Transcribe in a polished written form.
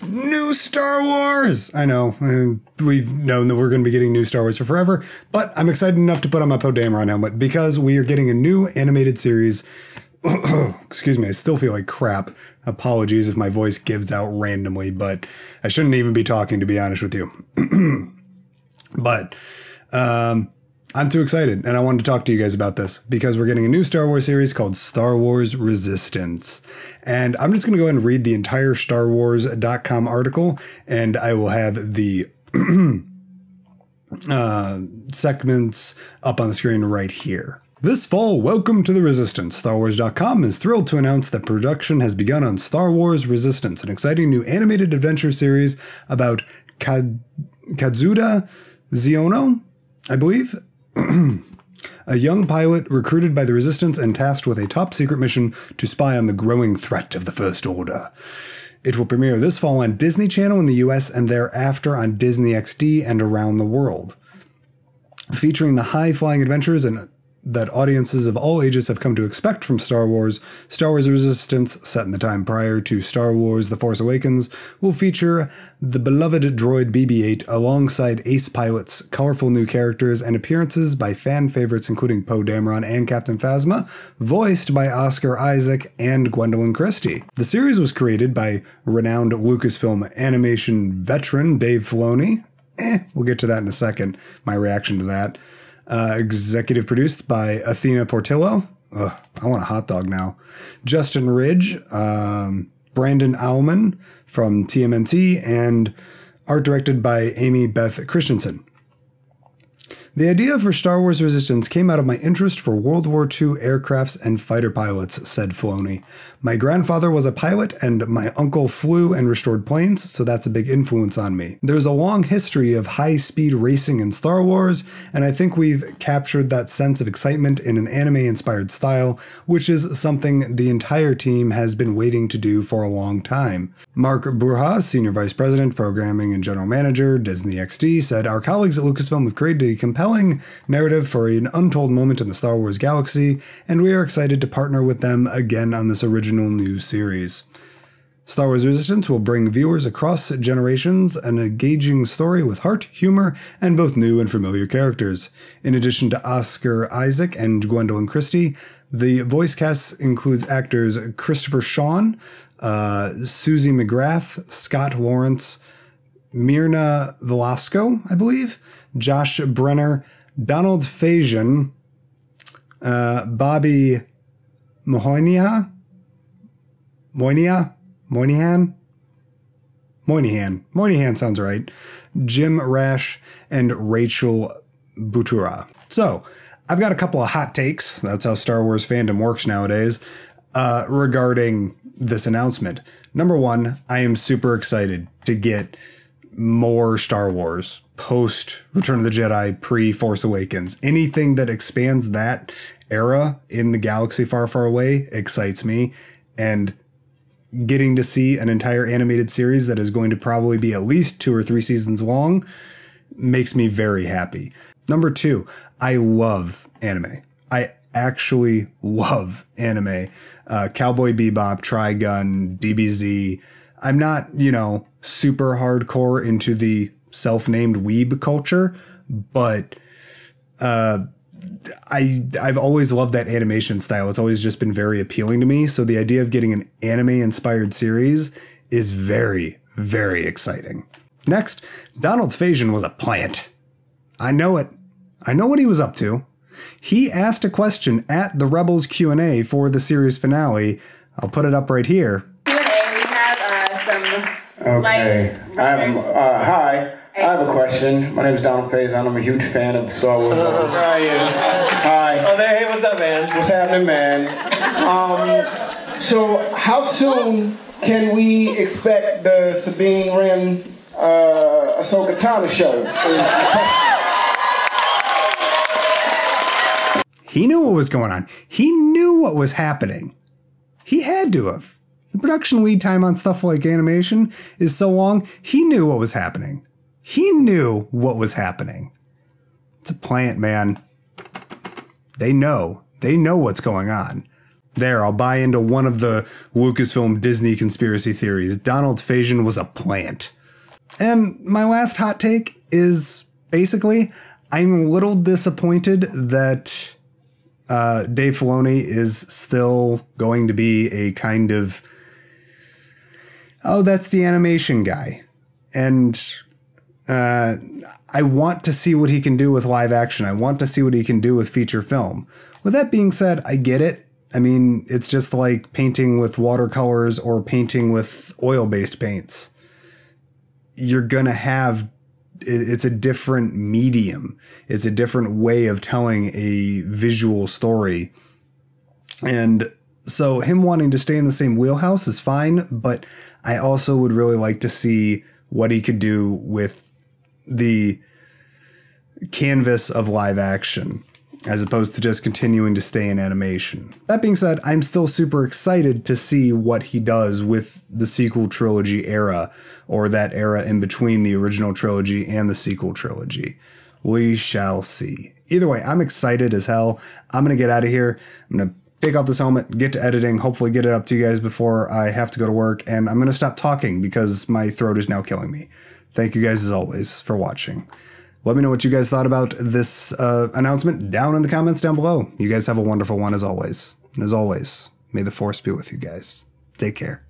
New Star Wars! I know, we've known that we're going to be getting new Star Wars for forever, but I'm excited enough to put on my Poe Dameron helmet because we are getting a new animated series. Excuse me, I still feel like crap. Apologies if my voice gives out randomly, but I shouldn't even be talking, to be honest with you. But I'm too excited, and I wanted to talk to you guys about this because we're getting a new Star Wars series called Star Wars Resistance. And I'm just going to go ahead and read the entire StarWars.com article, and I will have the segments up on the screen right here. This fall, welcome to the Resistance. StarWars.com is thrilled to announce that production has begun on Star Wars Resistance, an exciting new animated adventure series about Kazuda Xiono, I believe, a young pilot recruited by the Resistance and tasked with a top-secret mission to spy on the growing threat of the First Order. It will premiere this fall on Disney Channel in the US and thereafter on Disney XD and around the world. Featuring the high-flying adventures and that audiences of all ages have come to expect from Star Wars Resistance, set in the time prior to Star Wars The Force Awakens, will feature the beloved droid BB-8 alongside ace pilots, colorful new characters, and appearances by fan favorites including Poe Dameron and Captain Phasma, voiced by Oscar Isaac and Gwendolyn Christie. The series was created by renowned Lucasfilm animation veteran Dave Filoni. We'll get to that in a second, my reaction to that. Executive produced by Athena Portillo. Ugh, I want a hot dog now. Justin Ridge, Brandon Auman from TMNT, and art directed by Amy Beth Christensen. The idea for Star Wars Resistance came out of my interest for World War II aircrafts and fighter pilots, said Filoni. My grandfather was a pilot and my uncle flew and restored planes, so that's a big influence on me. There's a long history of high-speed racing in Star Wars, and I think we've captured that sense of excitement in an anime-inspired style, which is something the entire team has been waiting to do for a long time. Mark Burha, Senior Vice President, Programming and General Manager, Disney XD, said, "Our colleagues at Lucasfilm have created a compelling narrative for an untold moment in the Star Wars galaxy, and we are excited to partner with them again on this original new series. Star Wars Resistance will bring viewers across generations an engaging story with heart, humor, and both new and familiar characters. In addition to Oscar Isaac and Gwendolyn Christie, the voice cast includes actors Christopher Sean, Susie McGrath, Scott Lawrence, Myrna Velasco, I believe, Josh Brenner, Donald Faison, Bobby Moynihan sounds right, Jim Rash, and Rachel Butura. So, I've got a couple of hot takes, that's how Star Wars fandom works nowadays, regarding this announcement. Number one, I am super excited to get more Star Wars post Return of the Jedi, pre Force Awakens. Anything that expands that era in the galaxy far, far away excites me, and getting to see an entire animated series that is going to probably be at least 2 or 3 seasons long makes me very happy. Number two, I love anime. I actually love anime. Cowboy Bebop, Trigun, DBZ. I'm not, super hardcore into the self-named weeb culture, but I've always loved that animation style. It's always just been very appealing to me. So the idea of getting an anime-inspired series is very, very exciting. Next, Donald Faison was a plant. I know it. I know what he was up to. He asked a question at the Rebels Q&A for the series finale. I'll put it up right here. Q&A, we have some... Okay. Hi. I have a question. My name is Donald Faison. I'm a huge fan of Star Wars. Where are you? Hi. Oh, there. Hey, what's up, man? What's happening, man? So, how soon can we expect the Sabine Wren Ahsoka Tano show? He knew what was going on. He knew what was happening. He had to have. The production lead time on stuff like animation is so long, he knew what was happening. He knew what was happening. It's a plant, man. They know what's going on. There, I'll buy into one of the Lucasfilm Disney conspiracy theories. Donald Faison was a plant. And my last hot take is basically, I'm a little disappointed that Dave Filoni is still going to be a kind of, oh, that's the animation guy. And I want to see what he can do with live action. I want to see what he can do with feature film. With that being said, I get it. I mean, it's just like painting with watercolors or painting with oil-based paints. You're going to have, it's a different medium. It's a different way of telling a visual story. And so him wanting to stay in the same wheelhouse is fine, but I also would really like to see what he could do with the canvas of live action, as opposed to just continuing to stay in animation. That being said, I'm still super excited to see what he does with the sequel trilogy era, or that era in between the original trilogy and the sequel trilogy. We shall see. Either way, I'm excited as hell. I'm going to get out of here. I'm going to take off this helmet, get to editing, hopefully get it up to you guys before I have to go to work, and I'm going to stop talking because my throat is now killing me. Thank you guys as always for watching. Let me know what you guys thought about this announcement down in the comments down below. You guys have a wonderful one as always. And as always, may the force be with you guys. Take care.